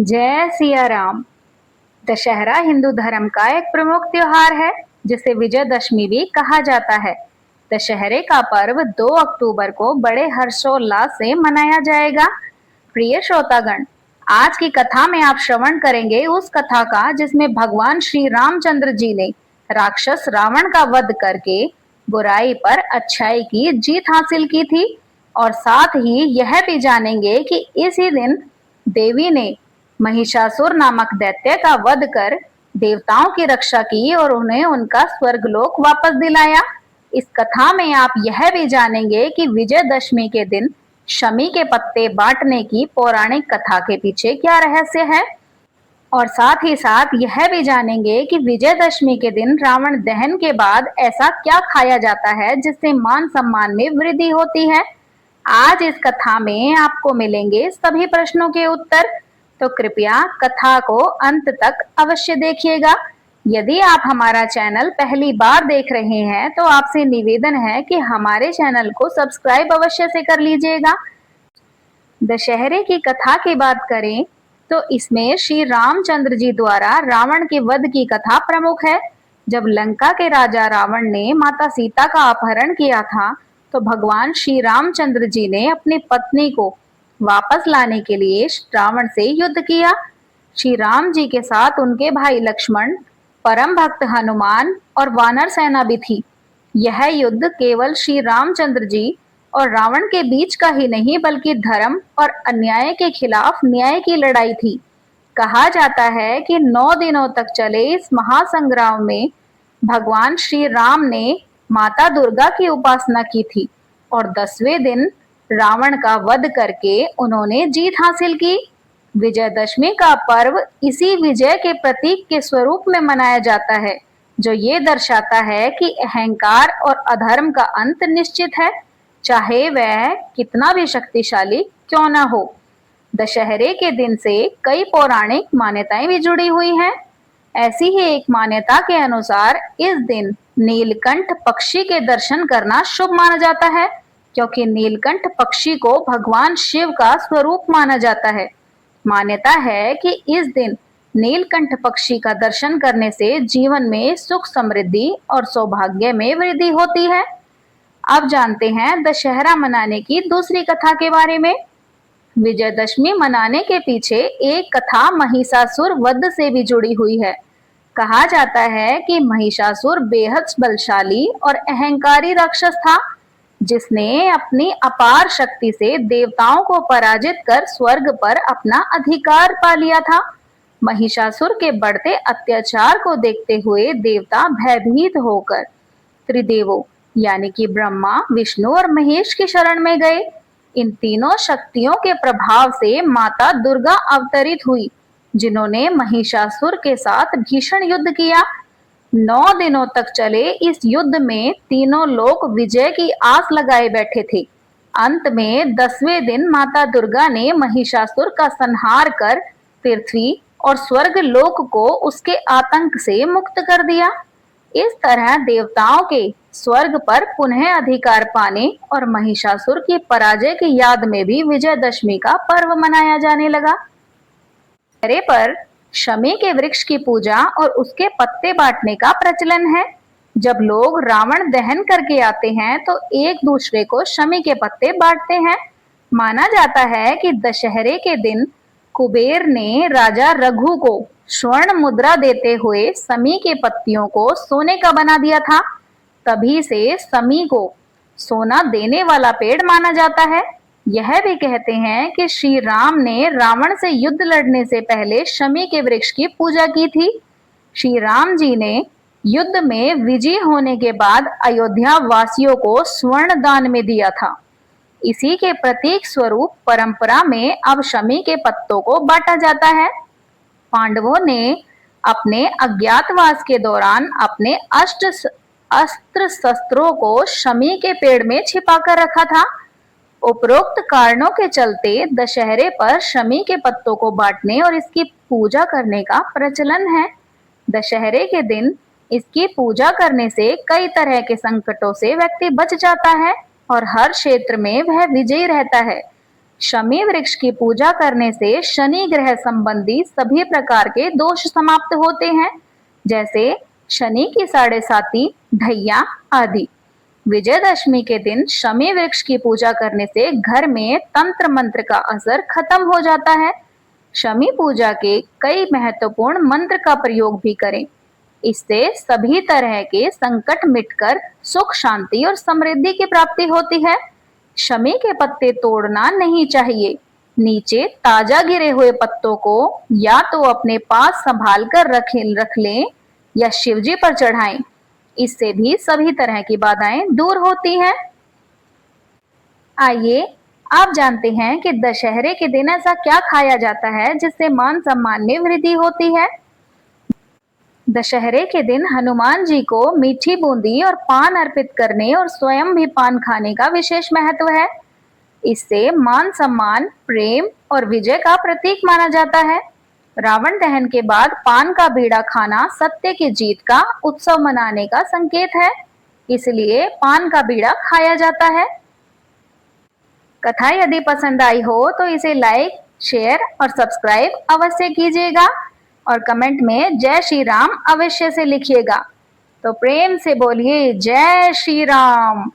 जय सिया राम। दशहरा हिंदू धर्म का एक प्रमुख त्योहार है जिसे विजयदशमी भी कहा जाता है। दशहरे का पर्व 2 अक्टूबर को बड़े हर्षोल्लास से मनाया जाएगा। प्रिय श्रोतागण, आज की कथा में आप श्रवण करेंगे उस कथा का जिसमें भगवान श्री रामचंद्र जी ने राक्षस रावण का वध करके बुराई पर अच्छाई की जीत हासिल की थी। और साथ ही यह भी जानेंगे कि इसी दिन देवी ने महिषासुर नामक दैत्य का वध कर देवताओं की रक्षा की और उन्हें उनका स्वर्गलोक वापस दिलाया। इस कथा में आप यह भी जानेंगे कि विजयदशमी के दिन शमी के पत्ते बांटने की पौराणिक कथा के पीछे क्या रहस्य है। और साथ ही साथ यह भी जानेंगे कि विजयदशमी के दिन रावण दहन के बाद ऐसा क्या खाया जाता है जिससे मान सम्मान में वृद्धि होती है। आज इस कथा में आपको मिलेंगे सभी प्रश्नों के उत्तर, तो कृपया कथा को अंत तक अवश्य देखिएगा। यदि आप हमारा चैनल पहली बार देख रहे हैं तो आपसे निवेदन है कि हमारे चैनल को सब्सक्राइब अवश्य से कर लीजिएगा। दशहरे की कथा की बात करें तो इसमें श्री रामचंद्र जी द्वारा रावण के वध की कथा प्रमुख है। जब लंका के राजा रावण ने माता सीता का अपहरण किया था तो भगवान श्री रामचंद्र जी ने अपनी पत्नी को वापस लाने के लिए रावण से युद्ध किया। श्री राम जी के साथ उनके भाई लक्ष्मण, परम भक्त हनुमान और वानर सेना भी थी। यह युद्ध केवल श्री रामचंद्र जी और रावण के बीच का ही नहीं बल्कि धर्म और अन्याय के खिलाफ न्याय की लड़ाई थी। कहा जाता है कि 9 दिनों तक चले इस महासंग्राम में भगवान श्री राम ने माता दुर्गा की उपासना की थी और 10वें दिन रावण का वध करके उन्होंने जीत हासिल की। विजयदशमी का पर्व इसी विजय के प्रतीक के स्वरूप में मनाया जाता है, जो ये दर्शाता है कि अहंकार और अधर्म का अंत निश्चित है, चाहे वह कितना भी शक्तिशाली क्यों न हो। दशहरे के दिन से कई पौराणिक मान्यताएं भी जुड़ी हुई हैं। ऐसी ही एक मान्यता के अनुसार इस दिन नीलकंठ पक्षी के दर्शन करना शुभ माना जाता है, क्योंकि नीलकंठ पक्षी को भगवान शिव का स्वरूप माना जाता है। मान्यता है कि इस दिन नीलकंठ पक्षी का दर्शन करने से जीवन में सुख समृद्धि और सौभाग्य में वृद्धि होती है। अब जानते हैं दशहरा मनाने की दूसरी कथा के बारे में। विजयदशमी मनाने के पीछे एक कथा महिषासुर वध से भी जुड़ी हुई है। कहा जाता है कि महिषासुर बेहद बलशाली और अहंकारी राक्षस था, जिसने अपनी अपार शक्ति से देवताओं को पराजित कर स्वर्ग पर अपना अधिकार पा लिया था। महिषासुर के बढ़ते अत्याचार को देखते हुए देवता भयभीत होकर त्रिदेवों यानी कि ब्रह्मा, विष्णु और महेश की शरण में गए। इन तीनों शक्तियों के प्रभाव से माता दुर्गा अवतरित हुई, जिन्होंने महिषासुर के साथ भीषण युद्ध किया। 9 दिनों तक चले इस युद्ध में तीनों लोग विजय की आस लगाए बैठे थे। अंत में 10वें दिन माता दुर्गा ने महिषासुर का संहार कर पृथ्वी और स्वर्ग लोक को उसके आतंक से मुक्त कर दिया। इस तरह देवताओं के स्वर्ग पर पुनः अधिकार पाने और महिषासुर की पराजय की याद में भी विजयदशमी का पर्व मनाया जाने लगा। दशहरे पर शमी के वृक्ष की पूजा और उसके पत्ते बांटने का प्रचलन है। जब लोग रावण दहन करके आते हैं तो एक दूसरे को शमी के पत्ते बांटते हैं। माना जाता है कि दशहरे के दिन कुबेर ने राजा रघु को स्वर्ण मुद्रा देते हुए शमी के पत्तियों को सोने का बना दिया था। तभी से शमी को सोना देने वाला पेड़ माना जाता है। यह भी कहते हैं कि श्री राम ने रावण से युद्ध लड़ने से पहले शमी के वृक्ष की पूजा की थी। श्री राम जी ने युद्ध में विजयी होने के बाद अयोध्या वासियों को स्वर्ण दान में दिया था। इसी के प्रतीक स्वरूप परंपरा में अब शमी के पत्तों को बांटा जाता है। पांडवों ने अपने अज्ञातवास के दौरान अपने अस्त्र शस्त्रों को शमी के पेड़ में छिपा कर रखा था। उपरोक्त कारणों के चलते दशहरे पर शमी के पत्तों को बांटने और इसकी पूजा करने का प्रचलन है। दशहरे के दिन इसकी पूजा करने से कई तरह के संकटों से व्यक्ति बच जाता है और हर क्षेत्र में वह विजयी रहता है। शमी वृक्ष की पूजा करने से शनि ग्रह संबंधी सभी प्रकार के दोष समाप्त होते हैं, जैसे शनि की साढ़े साती, ढैया आदि। विजयदशमी के दिन शमी वृक्ष की पूजा करने से घर में तंत्र मंत्र का असर खत्म हो जाता है। शमी पूजा के कई महत्वपूर्ण मंत्र का प्रयोग भी करें। इससे सभी तरह के संकट मिटकर सुख, शांति और समृद्धि की प्राप्ति होती है। शमी के पत्ते तोड़ना नहीं चाहिए। नीचे ताजा गिरे हुए पत्तों को या तो अपने पास संभाल कर रख लें या शिवजी पर चढ़ाएं। इससे भी सभी तरह की बाधाएं दूर होती हैं। आइए आप जानते हैं कि दशहरे के दिन ऐसा क्या खाया जाता है जिससे मान सम्मान में वृद्धि होती है। दशहरे के दिन हनुमान जी को मीठी बूंदी और पान अर्पित करने और स्वयं भी पान खाने का विशेष महत्व है। इससे मान सम्मान, प्रेम और विजय का प्रतीक माना जाता है। रावण दहन के बाद पान का बीड़ा खाना सत्य की जीत का उत्सव मनाने का संकेत है, इसलिए पान का बीड़ा खाया जाता है। कथा यदि पसंद आई हो तो इसे लाइक, शेयर और सब्सक्राइब अवश्य कीजिएगा और कमेंट में जय श्री राम अवश्य से लिखिएगा। तो प्रेम से बोलिए जय श्री राम।